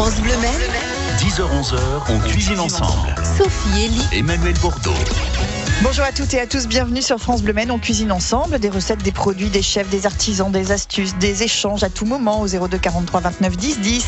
France Bleu Maine, 10h-11h, on cuisine ensemble. Sophie, Elie, Emmanuel Bordeaux. Bonjour à toutes et à tous, bienvenue sur France Bleu Maine. On cuisine ensemble, des recettes, des produits, des chefs, des artisans, des astuces, des échanges à tout moment au 02 43 29 10 10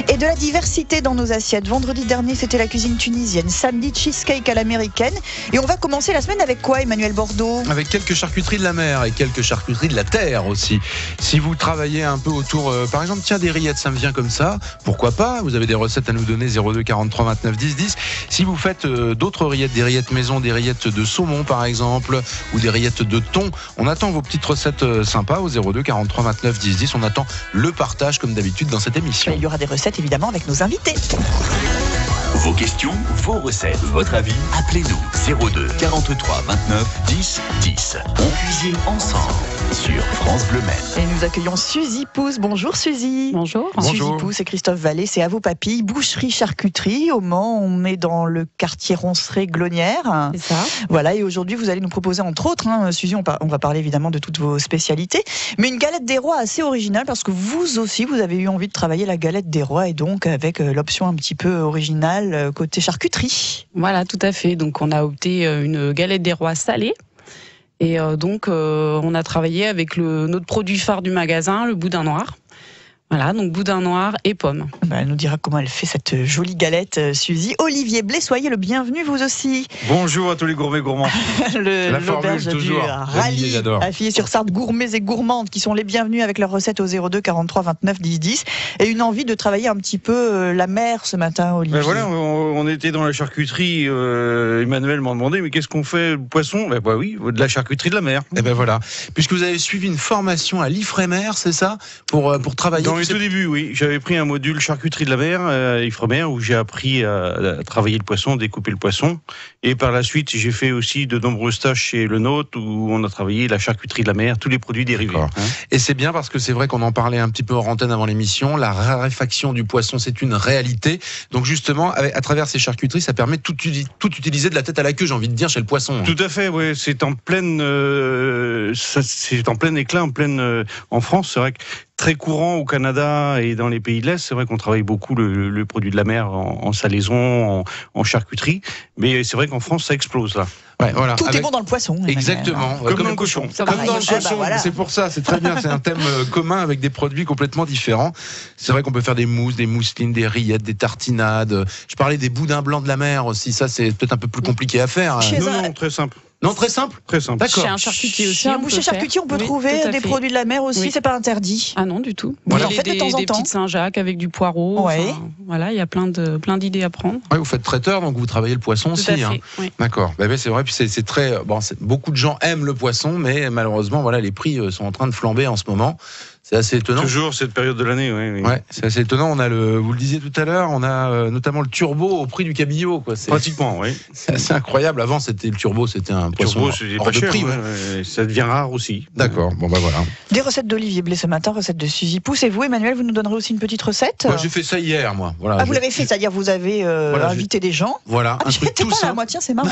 et de la diversité dans nos assiettes. Vendredi dernier, c'était la cuisine tunisienne, samedi cheesecake à l'américaine et on va commencer la semaine avec quoi, Emmanuel Bordeaux? Avec quelques charcuteries de la mer et quelques charcuteries de la terre aussi. Si vous travaillez un peu autour, par exemple, tiens, des rillettes, ça me vient comme ça, pourquoi pas? Vous avez des recettes à nous donner, 02 43 29 10 10. Si vous faites d'autres rillettes, des rillettes maison, des rillettes de saumon par exemple, ou des rillettes de thon, on attend vos petites recettes sympas au 02 43 29 10 10. On attend le partage comme d'habitude dans cette émission. Il y aura des recettes évidemment avec nos invités. Vos questions, vos recettes, votre avis, appelez-nous 02 43 29 10 10. On cuisine ensemble sur France Bleu Maine. Et nous accueillons Suzy Pousse. Bonjour Suzy. Bonjour. Suzy Pousse et Christophe Vallée, c'est à vos papilles, boucherie charcuterie. Au Mans, on est dans le quartier Ronceret-Glonnière. C'est ça. Voilà, et aujourd'hui vous allez nous proposer entre autres, Suzy, on va parler évidemment de toutes vos spécialités, mais une galette des rois assez originale parce que vous aussi vous avez eu envie de travailler la galette des rois et donc avec l'option un petit peu originale côté charcuterie. Voilà, tout à fait. Donc on a opté une galette des rois salée. Et donc on a travaillé avec notre produit phare du magasin, le boudin noir. Voilà, donc boudin noir et pommes. Elle nous dira comment elle fait cette jolie galette, Suzy. Olivier Blais, soyez le bienvenu vous aussi. Bonjour à tous les gourmets gourmands. La formule toujours. Rallye, affilié sur Sarthe, gourmets et gourmandes qui sont les bienvenus avec leurs recettes au 02 43 29 10 10. Et une envie de travailler un petit peu la mer ce matin, Olivier. Ben voilà, on était dans la charcuterie. Emmanuel m'a demandé, mais qu'est-ce qu'on fait, le poisson? Bah oui, de la charcuterie de la mer. Et ben voilà, puisque vous avez suivi une formation à l'Ifremer, c'est ça, pour travailler. Dans les tout début, oui, j'avais pris un module charcuterie de la mer à Ifremer où j'ai appris à travailler le poisson, découper le poisson. Et par la suite, j'ai fait aussi de nombreuses tâches chez Le Nôtre où on a travaillé la charcuterie de la mer, tous les produits dérivés. Et c'est bien parce que c'est vrai qu'on en parlait un petit peu hors antenne avant l'émission. La raréfaction du poisson, c'est une réalité. Donc justement, à travers ces charcuteries, ça permet de tout utiliser de la tête à la queue, j'ai envie de dire, chez le poisson. Tout à fait, ouais. C'est en pleine éclat, en France. C'est vrai que très courant au Canada et dans les pays de l'Est. C'est vrai qu'on travaille beaucoup le produit de la mer en salaison, en charcuterie. Mais c'est vrai qu'en France, ça explose là. Ouais, voilà. Tout est bon dans le poisson. Exactement. Comme dans le cochon. Comme dans le cochon. Voilà. C'est pour ça, c'est très bien. C'est un thème commun avec des produits complètement différents. C'est vrai qu'on peut faire des mousses, des mousselines, des rillettes, des tartinades. Je parlais des boudins blancs de la mer aussi. Ça, c'est peut-être un peu plus compliqué à faire. Non, très simple. Non, très simple. Très simple. D'accord. Chez un charcutier aussi. Chez un boucher charcutier, on peut trouver des produits de la mer aussi, c'est pas interdit. Ah non, du tout. Vous en faites de temps en des temps. petites Saint-Jacques avec du poireau. Ouais. Enfin, voilà, il y a plein d'idées à prendre. Ouais, vous faites traiteur, donc vous travaillez le poisson Tout aussi. à fait, oui. D'accord. Ben, c'est vrai, puis c'est très. Bon, beaucoup de gens aiment le poisson, mais malheureusement, voilà, les prix sont en train de flamber en ce moment. C'est assez étonnant. Toujours cette période de l'année, oui. Ouais, c'est assez étonnant. On a vous le disiez tout à l'heure, on a notamment le turbo au prix du cabillaud, quoi. Pratiquement, oui. C'est assez incroyable. Avant, le turbo, c'était un poisson hors de prix. Ça devient rare aussi. D'accord. Bon, bah voilà. Des recettes d'Olivier Blais ce matin, recettes de Suzy Pousse. Et vous, Emmanuel, vous nous donnerez aussi une petite recette? Moi, j'ai fait ça hier, moi. Voilà. Ah, vous l'avez fait, c'est-à-dire vous avez invité des gens. Voilà, un truc J'étais tout pas simple. à moi, tiens, c'est marrant.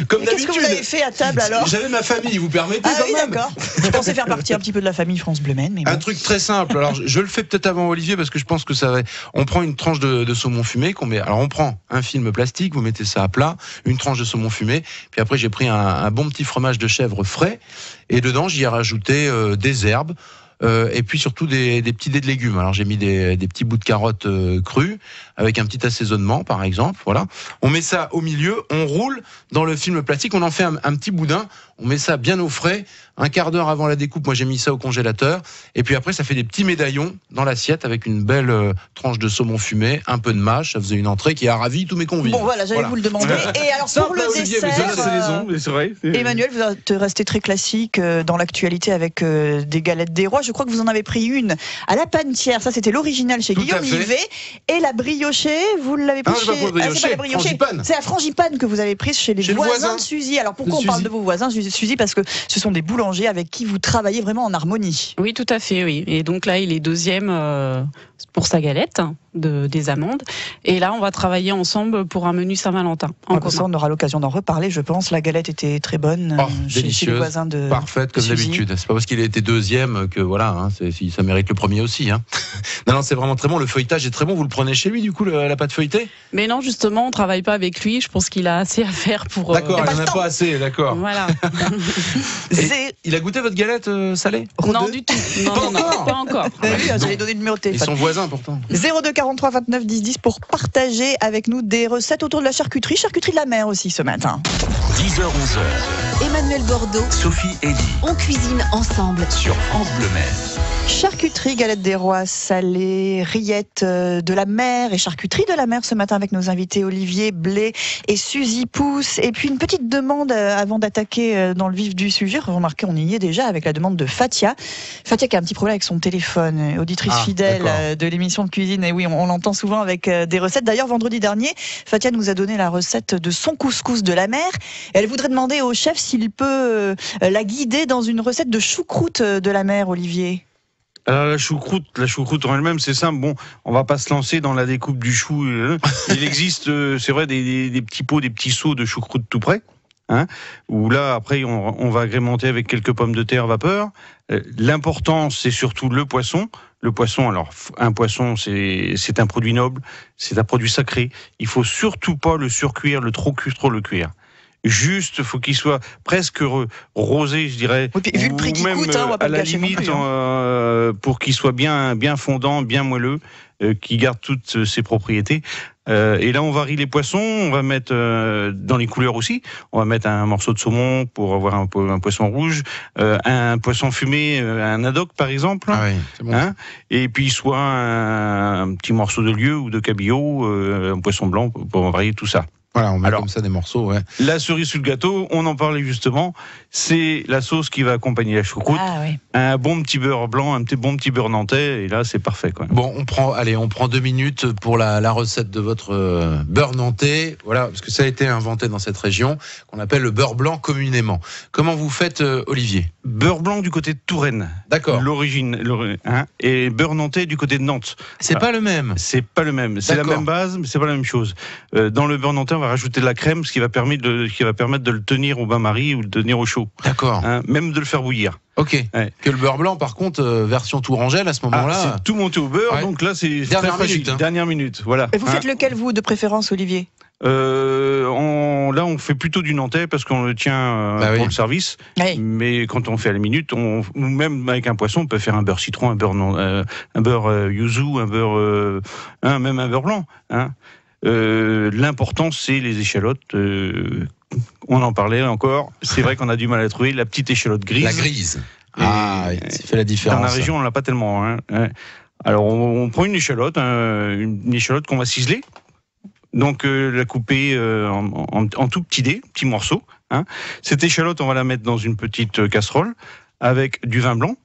Comme Qu'est-ce que vous avez d'habitude. fait à table alors? J'avais ma famille, vous permettez Ah quand oui, même. d'accord. Je pensais faire partie un petit peu de la famille France Bleu Maine, mais bon. Un truc très simple. Alors, je le fais peut-être avant Olivier parce que je pense que ça va. On prend une tranche de saumon fumé qu'on met. Alors, on prend un film plastique, vous mettez ça à plat, une tranche de saumon fumé. Puis après, j'ai pris un bon petit fromage de chèvre frais et dedans, j'y ai rajouté des herbes. Et puis surtout des petits dés de légumes. Alors j'ai mis des petits bouts de carottes crues avec un petit assaisonnement par exemple. Voilà. On met ça au milieu, on roule dans le film plastique, on en fait un petit boudin, on met ça bien au frais, un quart d'heure avant la découpe, moi j'ai mis ça au congélateur. Et puis après ça fait des petits médaillons dans l'assiette avec une belle tranche de saumon fumé, un peu de mâche, ça faisait une entrée qui a ravi tous mes convives. Bon voilà, j'allais vous le demander. Et alors pour le Olivier, mais dessert, c'est vrai. Emmanuel, vous êtes resté très classique dans l'actualité avec des galettes des rois. Je crois que vous en avez pris une à la panetière. Ça, c'était l'original chez Tout Guillaume à fait. Livet. Et la briochée, vous l'avez pris Ah, c'est pas la c'est pas la briochée. frangipane. C'est la frangipane que vous avez prise chez les Chez le voisins voisin de Suzy. Alors pourquoi de on parle Suzy. de vos voisins, Suzy? Parce que ce sont des boulangers avec qui vous travaillez vraiment en harmonie. Oui, tout à fait, oui. Et donc là, il est deuxième pour sa galette. des amandes. Et là, on va travailler ensemble pour un menu Saint-Valentin. Ça, on aura l'occasion d'en reparler, je pense. La galette était très bonne chez les voisins de parfaite comme Suzy. d'habitude. C'est pas parce qu'il a été deuxième que voilà, hein, ça mérite le premier aussi. Hein. Non, c'est vraiment très bon. Le feuilletage est très bon. Vous le prenez chez lui, du coup, la pâte feuilletée? Mais non, justement, on travaille pas avec lui. Je pense qu'il a assez à faire pour. D'accord, il n'en a pas assez, d'accord. Voilà. Il a goûté votre galette salée? Non, du tout. Non, pas encore. J'allais donner le numéro de téléphone. Ils sont voisins pourtant. 02 43 29 10 10 pour partager avec nous des recettes autour de la charcuterie de la mer aussi ce matin. 10h, 11h. Emmanuel Bordeaux, Sophie Elie on cuisine ensemble. sur France Bleu Mer. Charcuterie, galette des rois salée, rillettes de la mer et charcuterie de la mer ce matin avec nos invités Olivier Blé et Suzy Pousse. Et puis une petite demande avant d'attaquer dans le vif du sujet. Remarquez, on y est déjà avec la demande de Fatia. Fatia qui a un petit problème avec son téléphone, auditrice fidèle de l'émission de cuisine. Et oui, on l'entend souvent avec des recettes. D'ailleurs, vendredi dernier, Fatia nous a donné la recette de son couscous de la mer. Elle voudrait demander au chef s'il peut la guider dans une recette de choucroute de la mer, Olivier. Alors la choucroute en elle-même, c'est simple. Bon, on va pas se lancer dans la découpe du chou. Il existe, c'est vrai, des petits pots, des petits seaux de choucroute tout près. Hein, où là, après, on va agrémenter avec quelques pommes de terre vapeur. L'important, c'est surtout le poisson. Le poisson, alors, un poisson, c'est un produit noble, c'est un produit sacré. Il faut surtout pas le surcuire, trop le cuire. Juste, faut qu'il soit presque rosé, je dirais. Oui, vu le prix qu'il coûte, on va pas à le la gâcher non limite, plus, pour qu'il soit bien fondant, bien moelleux, qui garde toutes ses propriétés. Et là, on varie les poissons. On va mettre dans les couleurs aussi. On va mettre un morceau de saumon pour avoir un poisson rouge, un poisson fumé, un haddock par exemple. Ah oui, c'est bon. Hein, et puis soit un petit morceau de lieu ou de cabillaud, un poisson blanc pour varier tout ça. Voilà, on met Alors, comme ça des morceaux, ouais. La cerise sur le gâteau, on en parlait justement, c'est la sauce qui va accompagner la choucroute. Ah oui. Un bon petit beurre blanc, bon petit beurre nantais, et là c'est parfait, quoi. Bon, on prend 2 minutes pour la recette de votre beurre nantais, voilà, parce que ça a été inventé dans cette région, qu'on appelle le beurre blanc communément. Comment vous faites, Olivier? Beurre blanc du côté de Touraine. D'accord. L'origine, hein, et beurre nantais du côté de Nantes. C'est pas le même. C'est pas le même. C'est la D'accord. même base, mais c'est pas la même chose. Dans le beurre nantais, on va rajouter de la crème, ce qui va permettre de le tenir au bain-marie ou de le tenir au chaud. D'accord. Hein, même de le faire bouillir. Ok. Ouais. Que le beurre blanc, par contre, version tourangelle à ce moment-là. C'est tout monté au beurre, Ouais. donc là c'est Dernière très fragile. minute, hein. Dernière minute, voilà. Et vous faites lequel, vous, de préférence, Olivier? Là, on fait plutôt du nantais parce qu'on le tient pour le service. Oui. Mais quand on fait à la minute, ou même avec un poisson, on peut faire un beurre citron, un beurre yuzu, même un beurre blanc. Hein. L'important, c'est les échalotes. On en parlait encore. C'est vrai qu'on a du mal à trouver la petite échalote grise. La grise. Ça fait la différence. Dans la région, on l'a pas tellement. Hein. Alors, on prend une échalote qu'on va ciseler. Donc, la couper en tout petits morceaux. Hein. Cette échalote, on va la mettre dans une petite casserole avec du vin blanc.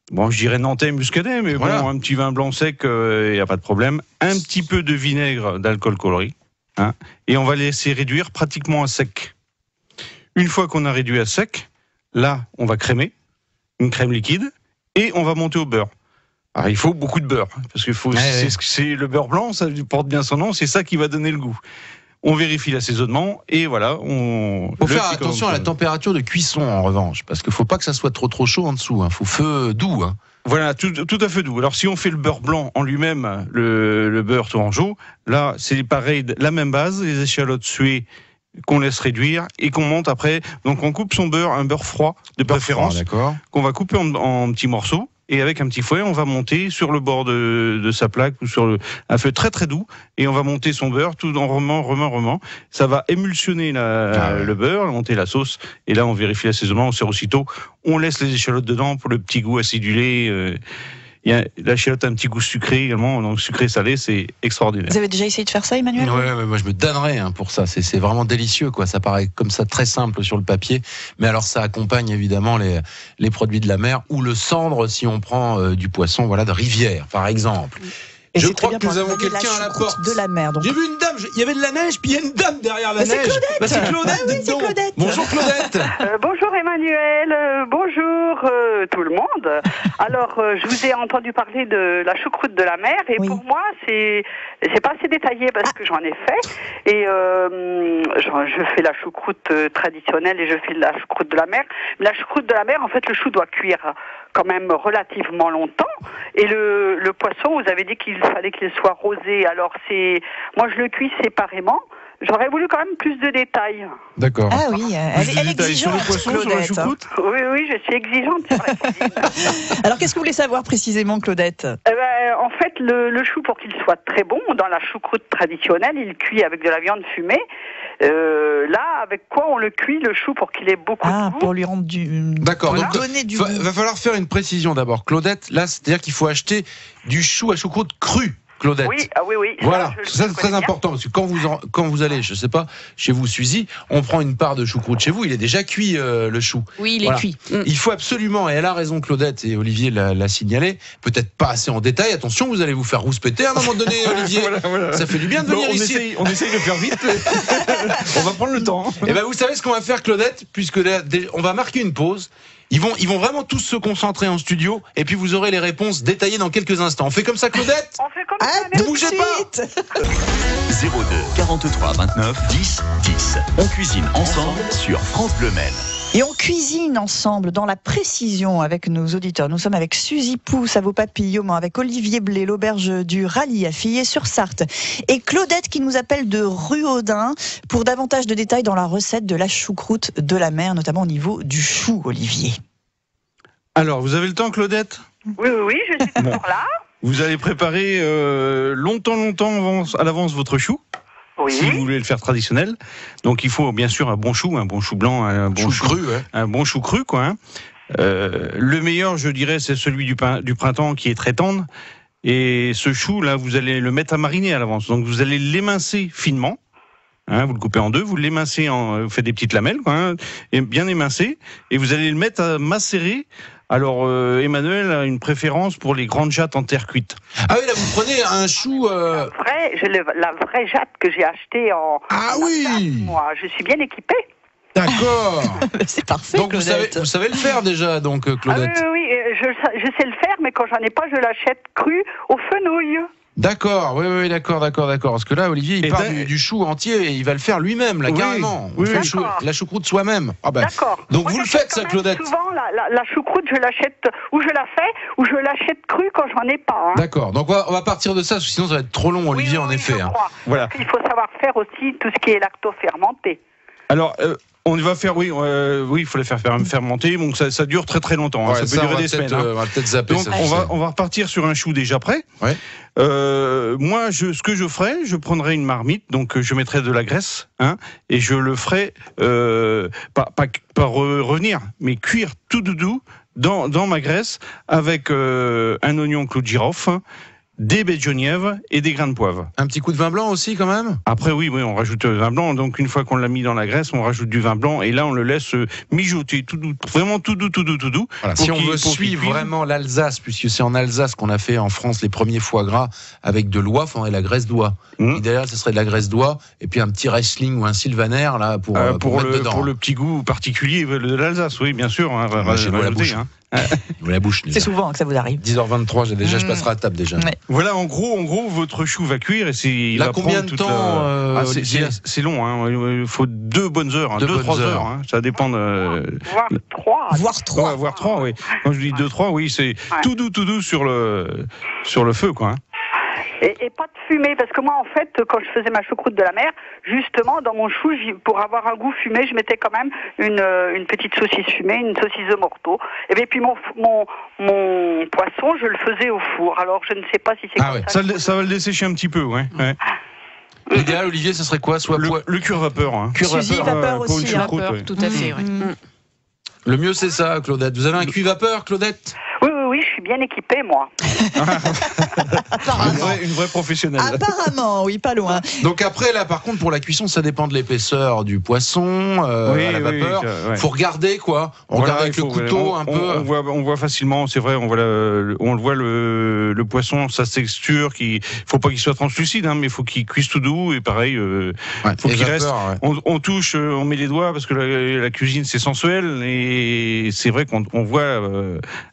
Bon, je dirais nantais muscadet, mais voilà. Bon, un petit vin blanc sec, il n'y a pas de problème. Un petit peu de vinaigre d'alcool coloré. Hein, et on va laisser réduire pratiquement à sec. Une fois qu'on a réduit à sec, là, on va crémer, une crème liquide, et on va monter au beurre. Alors, il faut beaucoup de beurre, parce que c'est le beurre blanc, ça porte bien son nom, c'est ça qui va donner le goût. On vérifie l'assaisonnement, et voilà. Faut faire attention à la température de cuisson, en revanche, parce qu'il ne faut pas que ça soit trop chaud en dessous. Il faut feu doux. Hein. Voilà, tout à fait doux. Alors, si on fait le beurre blanc en lui-même, le beurre tourangeau, là, c'est pareil, la même base, les échalotes suées qu'on laisse réduire et qu'on monte après. Donc, on coupe son beurre, un beurre froid de préférence, d'accord. qu'on va couper en petits morceaux. Et avec un petit fouet, on va monter sur le bord de sa plaque ou sur un feu très très doux. Et on va monter son beurre tout en remant. Ça va émulsionner le beurre, monter la sauce. Et là, on vérifie l'assaisonnement, on sert aussitôt. On laisse les échalotes dedans pour le petit goût acidulé. L'échalote a un petit goût sucré également. Donc sucré-salé, c'est extraordinaire. Vous avez déjà essayé de faire ça, Emmanuel? Ouais, moi je me donnerais pour ça. C'est vraiment délicieux, quoi. Ça paraît comme ça très simple sur le papier, mais alors ça accompagne évidemment les produits de la mer ou le cendre si on prend du poisson, voilà, de rivière, par exemple. Et Je c'est très crois bien que nous pour avons accompagner quelqu'un à la choucroute porte. de la mer. Donc. J'ai vu une dame, il y avait de la neige, puis il y a une dame derrière la Mais c'est neige. Claudette. Bah, c'est Claudette, Oui, dites c'est donc. Claudette. Bonjour Claudette. Bonjour Emmanuel, bonjour tout le monde. Alors, je vous ai entendu parler de la choucroute de la mer et Oui. pour moi, c'est pas assez détaillé parce que j'en ai fait et je fais la choucroute traditionnelle et je fais la choucroute de la mer. Mais la choucroute de la mer, en fait, le chou doit cuire quand même relativement longtemps et le poisson, vous avez dit qu'il fallait qu'il soit rosé. Alors moi je le cuis séparément. J'aurais voulu quand même plus de détails. D'accord. Ah oui, elle est Détails sur le exigeante, poisson, sur la Claudette. choucroute. Oui, je suis exigeante sur la cuisine. Alors, qu'est-ce que vous voulez savoir précisément, Claudette? En fait, le chou, pour qu'il soit très bon, dans la choucroute traditionnelle, il cuit avec de la viande fumée. Là, avec quoi on le cuit, le chou, pour qu'il ait beaucoup de goût? Pour lui rendre du... D'accord, pour donc donner du goût. va falloir faire une précision d'abord. Claudette, là, c'est-à-dire qu'il faut acheter du chou à choucroute cru, Claudette. Oui. Voilà, je ça c'est le très connais bien. important parce que quand vous allez, je sais pas, chez vous Suzy, on prend une part de choucroute chez vous, il est déjà cuit le chou. Oui, il est Voilà. cuit. Il faut absolument, et elle a raison Claudette et Olivier l'a signalé, peut-être pas assez en détail, attention, vous allez vous faire rouspéter à un moment donné Olivier. Voilà. Ça fait du bien de venir on ici. on essaye de faire vite. On va prendre le temps. Et ben vous savez ce qu'on va faire Claudette, puisque là, on va marquer une pause. Ils vont vraiment tous se concentrer en studio et puis vous aurez les réponses détaillées dans quelques instants. On fait comme ça Claudette? On fait comme Ah, ça, tout merci. de bougez pas. suite. 02 43 29 10 10. On cuisine ensemble sur France Bleu Maine. Et on cuisine ensemble dans la précision avec nos auditeurs. Nous sommes avec Suzy Pousse à vos papillons, avec Olivier Blé, l'auberge du Rallye à Fillet-sur-Sarthe, et Claudette qui nous appelle de Ruaudin pour davantage de détails dans la recette de la choucroute de la mer, notamment au niveau du chou, Olivier. Alors, vous avez le temps, Claudette? Oui, je suis toujours là. Vous allez préparer longtemps à l'avance votre chou. Oui. Si vous voulez le faire traditionnel. Donc il faut bien sûr un bon chou blanc, un bon Chou cru, ouais. un bon chou cru, quoi. Hein. Le meilleur, je dirais, c'est celui du printemps qui est très tendre. Et ce chou là, vous allez le mettre à mariner à l'avance. Donc vous allez l'émincer finement. Hein, vous le coupez en deux, vous l'émincez, vous faites des petites lamelles, quoi, hein, et bien émincé, et vous allez le mettre à macérer. Alors Emmanuel a une préférence pour les grandes jattes en terre cuite. Ah oui, là vous prenez un chou. La vraie jatte que j'ai achetée en. Ah oui. Moi, je suis bien équipée. D'accord. C'est parfait, Donc vous Claudette. savez le faire déjà, donc Claudette. Oui, je sais le faire, mais quand j'en ai pas, je l'achète cru au fenouil. D'accord, oui, d'accord. Parce que là, Olivier, il Et part ben- du chou entier et il va le faire lui-même, là, Oui, carrément. On oui, fait oui. la choucroute soi-même. Ah bah. D'accord. Donc Moi, vous le j'achète faites, ça, quand même Claudette. Souvent, la choucroute, je l'achète, ou je la fais, ou je l'achète crue quand j'en ai pas. Hein. D'accord. Donc on va partir de ça, parce que sinon ça va être trop long, Olivier, Oui, en oui, effet. je Hein. crois. Voilà. Il faut savoir faire aussi tout ce qui est lacto-fermenté. Alors on va faire, oui, il faut les faire fermenter. Donc ça dure très longtemps. Hein. Ouais, ça peut on durer va des peut-être, semaines. Hein. on va peut-être zapper Donc ça. je sais. on va repartir sur un chou déjà prêt. Ouais. Moi, ce que je ferai, je prendrai une marmite, donc je mettrai de la graisse, hein, et je le ferai pas revenir, mais cuire tout doudou dans ma graisse avec un oignon clou de girofle, des baies de genièvre et des grains de poivre. Un petit coup de vin blanc aussi, quand même. Après, oui, on rajoute le vin blanc. Donc, une fois qu'on l'a mis dans la graisse, on rajoute du vin blanc et là, on le laisse mijoter tout doux, vraiment tout doux. Voilà, Pour si on qu'il- veut pour qu'il suivre cuise. vraiment l'Alsace, puisque c'est en Alsace qu'on a fait en France les premiers foie gras avec de l'oie, on aurait la graisse d'oie. Idéal, ce serait de la graisse d'oie et puis un petit Riesling ou un Sylvaner là pour mettre dedans. Pour le petit goût particulier de l'Alsace, oui, bien sûr. Hein, J'ai l'eau à la rajouter, bouche. hein. La bouche. C'est souvent que ça vous arrive. 10h23, je passerai à la table déjà. Ouais. Voilà, en gros, votre chou va cuire et il Là, va combien prendre de toute temps, Olivier c'est long, hein. Il faut 2 bonnes heures, hein, 2-3 heures. Hein. Ça dépend de. Voire 3. Voire 3. Voire 3, oui. Quand je dis 2-3, oui, c'est tout doux sur le feu, quoi. Hein. Et pas de fumée, parce que moi, en fait, quand je faisais ma choucroute de la mer, justement, dans mon chou, pour avoir un goût fumé, je mettais quand même une petite saucisse fumée, une saucisse de morteau. Et puis mon poisson, je le faisais au four. Alors, je ne sais pas si c'est comme ça. Ça va le dessécher un petit peu, ouais. L'idéal, Olivier, ce serait quoi? Soit Le cuir vapeur. Hein. Suzy, vapeur pour une aussi. choucroute, Vapeur, ouais. tout à fait. Ouais. Le mieux, c'est ça, Claudette. Vous avez un cuit vapeur, Claudette? Oui, je suis bien équipée, moi. Une vraie professionnelle. Apparemment, oui, pas loin. Donc après, là, par contre, pour la cuisson, ça dépend de l'épaisseur du poisson à la vapeur. Faut regarder quoi. On regarde avec le couteau un peu. On voit facilement, c'est vrai, on voit le poisson, sa texture. Faut pas qu'il soit translucide, hein, mais faut qu'il cuise tout doux et pareil. Faut qu'il reste. On touche, on met les doigts parce que la cuisine c'est sensuel et c'est vrai qu'on voit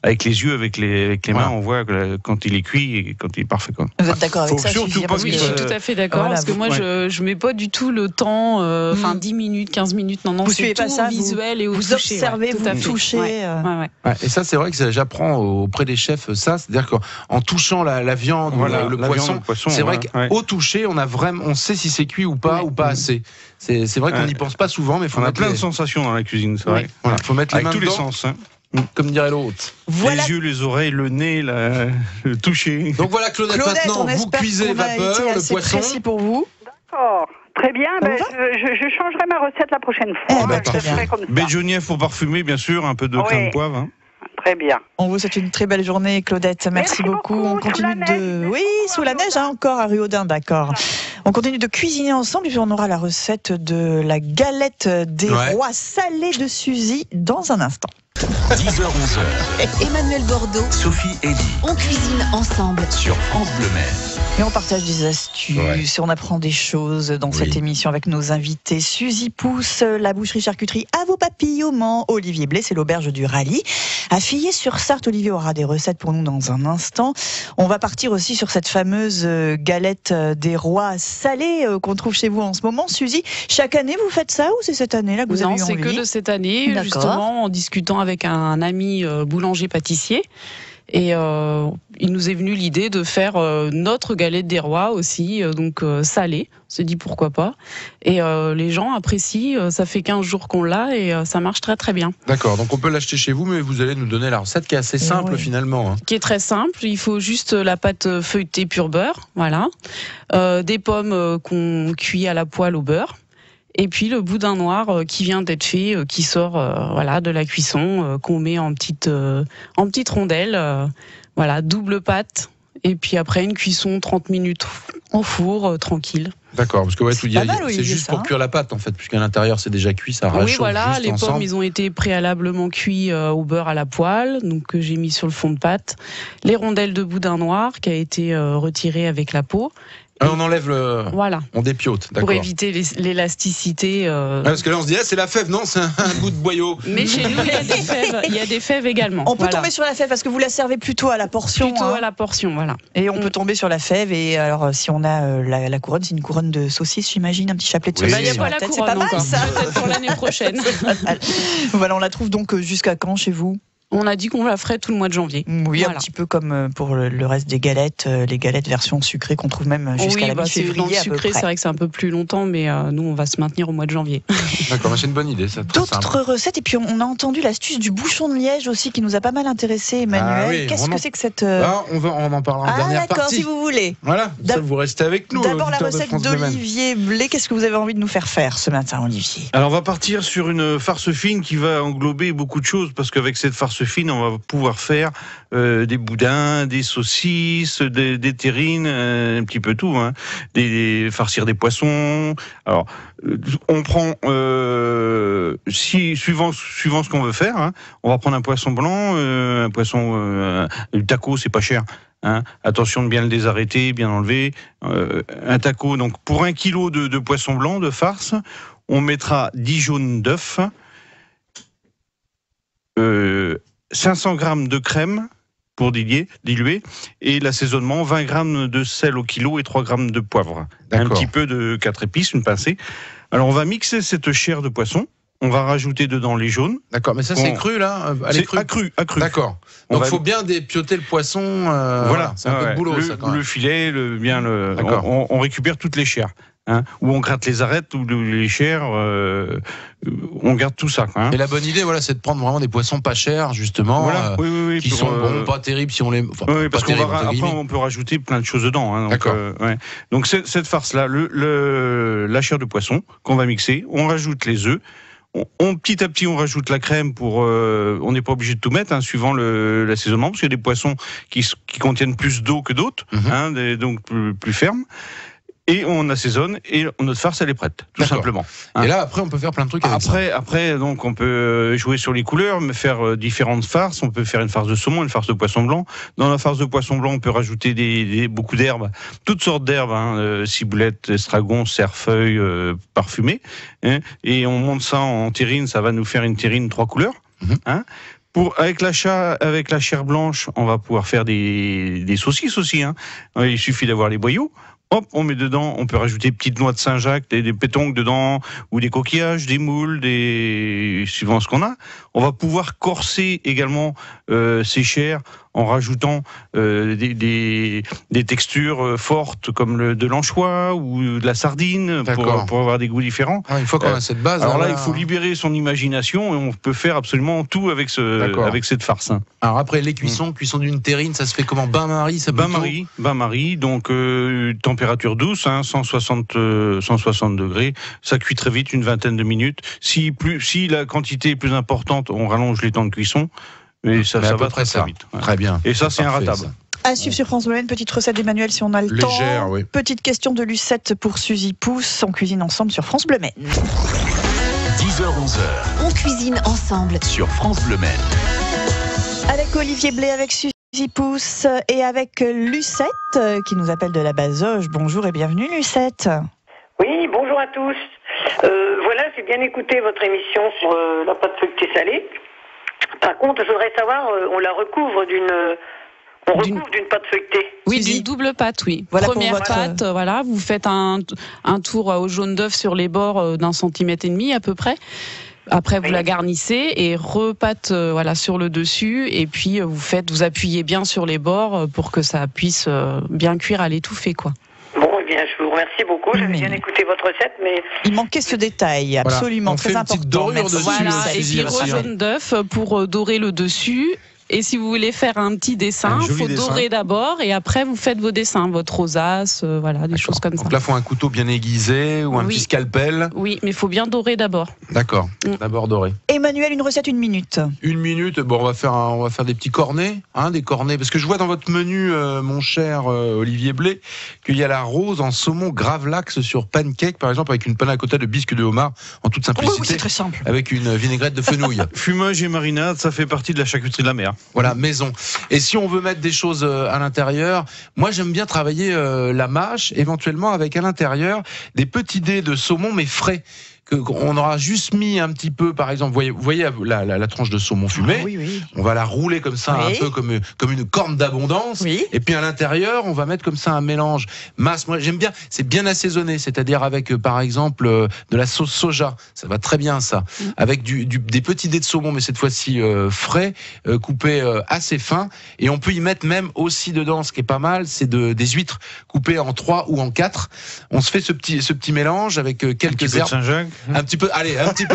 avec les yeux, avec les mains, on voit quand il est cuit et quand il est parfait. Quoi. Vous êtes d'accord avec ça? Surtout pas Oui, je suis tout à fait d'accord parce que moi je mets pas du tout le temps, 10 minutes, 15 minutes. Non, vous c'est suivez tout pas ça, visuel et au vous toucher. observez, vous touchez. Et ça, c'est vrai que j'apprends auprès des chefs ça, c'est-à-dire qu'en touchant la viande, le poisson, c'est vrai qu'au toucher, on sait si c'est cuit ou pas assez. C'est vrai qu'on n'y pense pas souvent, mais on a plein de sensations dans la cuisine, c'est vrai. Voilà, faut mettre les mains avec tous dedans, les sens. comme dirait l'autre. Voilà. Les yeux, les oreilles, le nez, le toucher. Donc voilà, Claudette, maintenant, vous cuisez vapeur, le poisson. Précis pour vous. D'accord. Très bien, je changerai ma recette la prochaine fois. Je ferai comme ça. Baie de genièvre pour parfumer, bien sûr, un peu de crème de poivre. Hein. Très bien. On vous souhaite une très belle journée, Claudette. Merci beaucoup. On continue sous la neige, encore à Riaudin, d'accord. On continue de cuisiner ensemble et puis on aura la recette de la galette des rois salée de Suzy dans un instant. 10h-11h. Emmanuel Bordeaux, Sophie Elie on cuisine ensemble. sur France Bleu Maine. Et on partage des astuces, et on apprend des choses dans cette émission avec nos invités. Suzy Pousse, la boucherie-charcuterie à vos papilles au Mans. Olivier Blais, c'est l'auberge du Rallye. À Fillet-sur-Sarthe, Olivier aura des recettes pour nous dans un instant. On va partir aussi sur cette fameuse galette des rois salée qu'on trouve chez vous en ce moment. Suzy, chaque année vous faites ça ou c'est cette année-là que vous avez eu envie? Non, c'est que de cette année, justement, en discutant avec un ami boulanger-pâtissier. Et il nous est venu l'idée de faire notre galette des rois aussi, donc salée. On s'est dit pourquoi pas. Et les gens apprécient, ça fait 15 jours qu'on l'a et ça marche très très bien. D'accord, donc on peut l'acheter chez vous, mais vous allez nous donner la recette qui est assez simple finalement. Hein. Qui est très simple, il faut juste la pâte feuilletée pur beurre, voilà. Des pommes qu'on cuit à la poêle au beurre. Et puis le boudin noir qui vient d'être fait, qui sort de la cuisson, qu'on met en petites rondelles, double pâte. Et puis après une cuisson 30 minutes au four, tranquille. D'accord, parce que c'est juste pour cuire la pâte en fait, puisqu'à l'intérieur c'est déjà cuit, ça réchauffe. Oui, voilà, juste les ensemble. pommes ils ont été préalablement cuits au beurre à la poêle, donc que j'ai mis sur le fond de pâte. Les rondelles de boudin noir qui a été retiré avec la peau. On enlève on dépiote, d'accord. Pour éviter l'élasticité. Parce que là on se dit, c'est la fève, non, c'est un bout de boyau. Mais chez nous, il y a des fèves également. On peut tomber sur la fève parce que vous la servez plutôt à la portion. Plutôt à la portion, voilà. Et on peut tomber sur la fève. Et alors, si on a la couronne, c'est une couronne de saucisse, j'imagine, un petit chapelet de saucisse. Il n'y a pas la couronne, c'est pas mal ça. Peut-être pour l'année prochaine. Voilà, on la trouve donc jusqu'à quand chez vous? On a dit qu'on la ferait tout le mois de janvier. Oui, un petit peu comme pour le reste des galettes, les galettes version sucrée qu'on trouve même jusqu'à la mi-février. Dans le sucré, c'est vrai que c'est un peu plus longtemps, mais nous, on va se maintenir au mois de janvier. D'accord, c'est une bonne idée, ça. D'autres recettes, et puis on a entendu l'astuce du bouchon de liège aussi, qui nous a pas mal intéressé, Emmanuel. Qu'est-ce que c'est que cette... on en parlera en dernière partie. D'accord, si vous voulez. Voilà, ça vous restez avec nous. D'abord la recette d'Olivier Blais. Qu'est-ce que vous avez envie de nous faire ce matin, Olivier? Alors, on va partir sur une farce fine qui va englober beaucoup de choses, parce qu'avec cette farce fine, on va pouvoir faire des boudins, des saucisses, des terrines, un petit peu tout, hein. Farcir des poissons. Alors, on prend, suivant ce qu'on veut faire, hein, on va prendre un poisson blanc, un poisson, le taco, c'est pas cher. Hein. Attention de bien le désarrêter, bien enlever. Un taco, donc pour 1 kilo de poisson blanc, de farce, on mettra 10 jaunes d'œufs, 500 grammes de crème pour diluer, et l'assaisonnement, 20 grammes de sel au kilo et 3 grammes de poivre. Un petit peu de 4 épices, une pincée. Alors on va mixer cette chair de poisson, on va rajouter dedans les jaunes. D'accord, mais ça c'est cru là? C'est accru. D'accord. Donc il faut bien dépioter le poisson. Voilà, c'est un peu de boulot ça quand même. Le filet, on récupère toutes les chairs. Hein, où on gratte les arêtes ou les chairs, on garde tout ça. Hein. Et la bonne idée, c'est de prendre vraiment des poissons pas chers, justement, qui sont bons, pas terribles si on les. Parce qu'après on peut rajouter plein de choses dedans. Hein, donc, d'accord. Donc cette farce-là, la chair de poisson qu'on va mixer, on rajoute les œufs, petit à petit, on rajoute la crème pour. On n'est pas obligé de tout mettre, suivant l'assaisonnement, parce qu'il y a des poissons qui contiennent plus d'eau que d'autres, donc plus fermes. Et on assaisonne et notre farce elle est prête, tout simplement. Et là après on peut faire plein de trucs avec ça. Après donc on peut jouer sur les couleurs, mais faire différentes farces. On peut faire une farce de saumon, une farce de poisson blanc. Dans la farce de poisson blanc, on peut rajouter beaucoup d'herbes, toutes sortes d'herbes, ciboulette, estragon, cerfeuil, parfumé. Et on monte ça en terrine, ça va nous faire une terrine 3 couleurs. Avec la chair blanche, on va pouvoir faire des saucisses aussi. Il suffit d'avoir les boyaux. Hop, on met dedans, on peut rajouter des petites noix de Saint-Jacques, des pétoncles dedans, ou des coquillages, des moules, suivant ce qu'on a. On va pouvoir corser également ces chairs en rajoutant des textures fortes comme de l'anchois ou de la sardine pour avoir des goûts différents. Une fois qu'on a cette base. Alors là, il faut libérer son imagination et on peut faire absolument tout avec cette farce. Alors après les cuissons d'une terrine, ça se fait comment? Bain-marie, bain-marie, donc température douce, 160 degrés. Ça cuit très vite, une vingtaine de minutes. Si la quantité est plus importante, on rallonge les temps de cuisson. Mais ça va très vite. Très bien. Et ça, c'est inratable. À suivre sur France Bleu, une petite recette d'Emmanuel si on a le temps. Oui. Petite question de Lucette pour Suzy Pousse. On cuisine ensemble sur France Bleu Maine. 10h-11h. On cuisine ensemble sur France Bleu Maine. Avec Olivier Blé, avec Suzy Pousse et avec Lucette qui nous appelle de la Bazoge. Bonjour et bienvenue Lucette. Oui, bonjour à tous. Voilà, j'ai bien écouté votre émission sur la pâte feuilletée salée. Par contre, je voudrais savoir, on la recouvre d'une pâte feuilletée. Oui, d'une double pâte, oui. Voilà première pâte, vous faites un tour au jaune d'œuf sur les bords d'1,5 cm à peu près. Après, vous la garnissez et repâte sur le dessus. Et puis, vous appuyez bien sur les bords pour que ça puisse bien cuire à l'étouffée, quoi. Bon, eh bien, je vous remercie beaucoup. J'avais bien écouté votre recette, mais il manquait ce détail, absolument on très fait important. Une petite dorure dessus. Et puis jaune d'œuf pour dorer le dessus. Et si vous voulez faire un petit dessin, il faut dorer d'abord et après vous faites vos dessins, votre rosace, des choses comme ça. Donc là, il faut un couteau bien aiguisé ou un petit scalpel. Oui, mais il faut bien dorer d'abord. D'accord, d'abord dorer. Emmanuel, une recette, 1 minute. 1 minute, bon, on va faire des petits cornets, des cornets, parce que je vois dans votre menu, mon cher Olivier Blé, qu'il y a la rose en saumon gravlax sur pancake, par exemple, avec une panna cotta de bisque de homard, en toute simplicité. Oui, c'est très simple. Avec une vinaigrette de fenouil. Fumage et marinade, ça fait partie de la charcuterie de la mer. Voilà, maison. Et si on veut mettre des choses à l'intérieur, moi j'aime bien travailler la mâche, éventuellement avec à l'intérieur des petits dés de saumon mais frais. On aura juste mis un petit peu, par exemple, vous voyez la tranche de saumon fumé, oui. On va la rouler comme ça, un peu comme une corne d'abondance, et puis à l'intérieur, on va mettre comme ça un mélange masse. Moi j'aime bien, c'est bien assaisonné, c'est-à-dire avec par exemple de la sauce soja, ça va très bien ça, avec des petits dés de saumon, mais cette fois-ci frais, coupés assez fins, et on peut y mettre même aussi dedans, ce qui est pas mal, c'est des huîtres coupées en 3 ou en 4. On se fait ce petit mélange avec quelques herbes. Un petit peu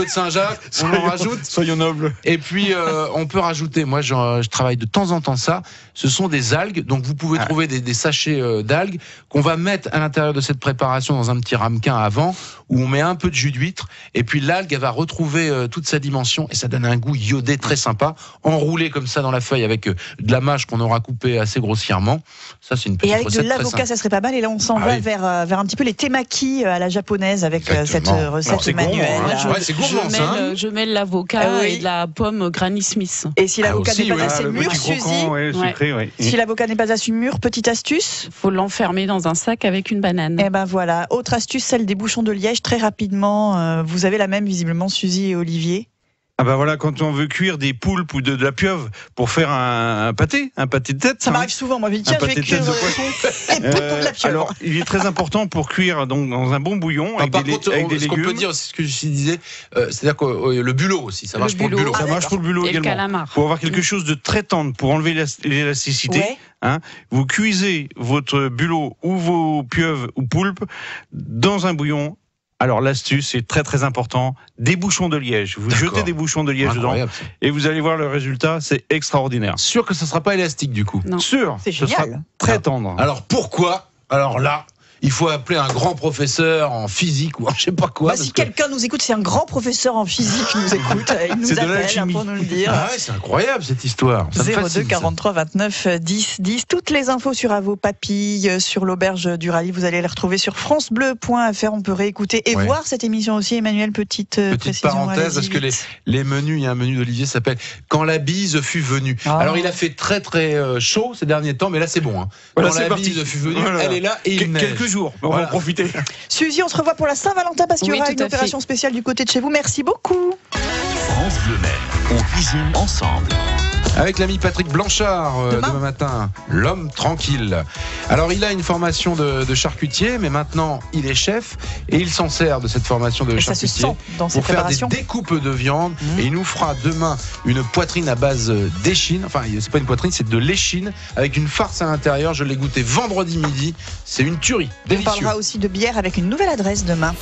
de Saint-Jacques, on en rajoute. Soyons nobles. Et puis on peut rajouter, moi je travaille de temps en temps ça, ce sont des algues, donc vous pouvez trouver des sachets d'algues qu'on va mettre à l'intérieur de cette préparation dans un petit ramequin avant, où on met un peu de jus d'huître, et puis l'algue elle va retrouver toute sa dimension, et ça donne un goût iodé très sympa, enroulé comme ça dans la feuille avec de la mâche qu'on aura coupée assez grossièrement. Ça c'est une petite recette. Et avec de l'avocat ça serait pas mal, et là on s'en va vers un petit peu les temaki à la japonaise avec cette recette. Emmanuel. C'est gourmand, ça. Je mets de l'avocat et de la pomme Granny Smith. Et si l'avocat n'est pas assez mûr, Suzy, si l'avocat n'est pas assez mûr, petite astuce, il faut l'enfermer dans un sac avec une banane. Et ben voilà. Autre astuce, celle des bouchons de liège. Très rapidement, vous avez la même visiblement, Suzy et Olivier. Ah bah voilà, quand on veut cuire des poulpes ou de la pieuvre pour faire un pâté de tête. Ça m'arrive souvent, moi je dis tiens, je vais cuire des poulpes de la pieuvre. Alors, il est très important pour cuire donc dans un bon bouillon avec des légumes. Ce qu'on peut dire, c'est ce que je disais, c'est-à-dire que le bulot aussi, ça marche pour le bulot. Ça marche pour le bulot et également. Le calamar. Pour avoir quelque chose de très tendre, pour enlever l'élasticité. Vous cuisez votre bulot ou vos pieuvres ou poulpes dans un bouillon. Alors l'astuce, c'est très très important, des bouchons de liège. Vous jetez des bouchons de liège dedans et vous allez voir le résultat, c'est extraordinaire. Sûr que ça ne sera pas élastique du coup. Non. Sûr, c'est génial. Ce sera très tendre. Alors pourquoi ? Alors là, il faut appeler un grand professeur en physique ou en je sais pas quoi. Si quelqu'un nous écoute, c'est un grand professeur en physique nous écoute, il nous appelle pour nous le dire. Ah ouais, c'est incroyable cette histoire. 02 43 29 10 10. Toutes les infos sur Avaux Papilles, sur l'auberge du rallye, vous allez les retrouver sur francebleu.fr. On peut réécouter et voir cette émission aussi. Emmanuel, petite parenthèse, parce que les menus, il y a un menu d'Olivier qui s'appelle Quand la bise fut venue. Alors il a fait très très chaud ces derniers temps, mais là c'est bon. Quand la bise fut venue, elle est là et il neige. Quelques jours, on va en profiter. Suzy, on se revoit pour la Saint-Valentin parce qu'il y aura une opération spéciale du côté de chez vous. Merci beaucoup. France Bleu Maine, on cuisine ensemble. Avec l'ami Patrick Blanchard, demain matin, l'homme tranquille. Alors il a une formation de charcutier, mais maintenant il est chef et il s'en sert de cette formation de charcutier pour faire des découpes de viande. Et il nous fera demain une poitrine à base d'échine. Enfin, c'est pas une poitrine, c'est de l'échine avec une farce à l'intérieur. Je l'ai goûté vendredi midi. C'est une tuerie. Délicieux. On parlera aussi de bière avec une nouvelle adresse demain.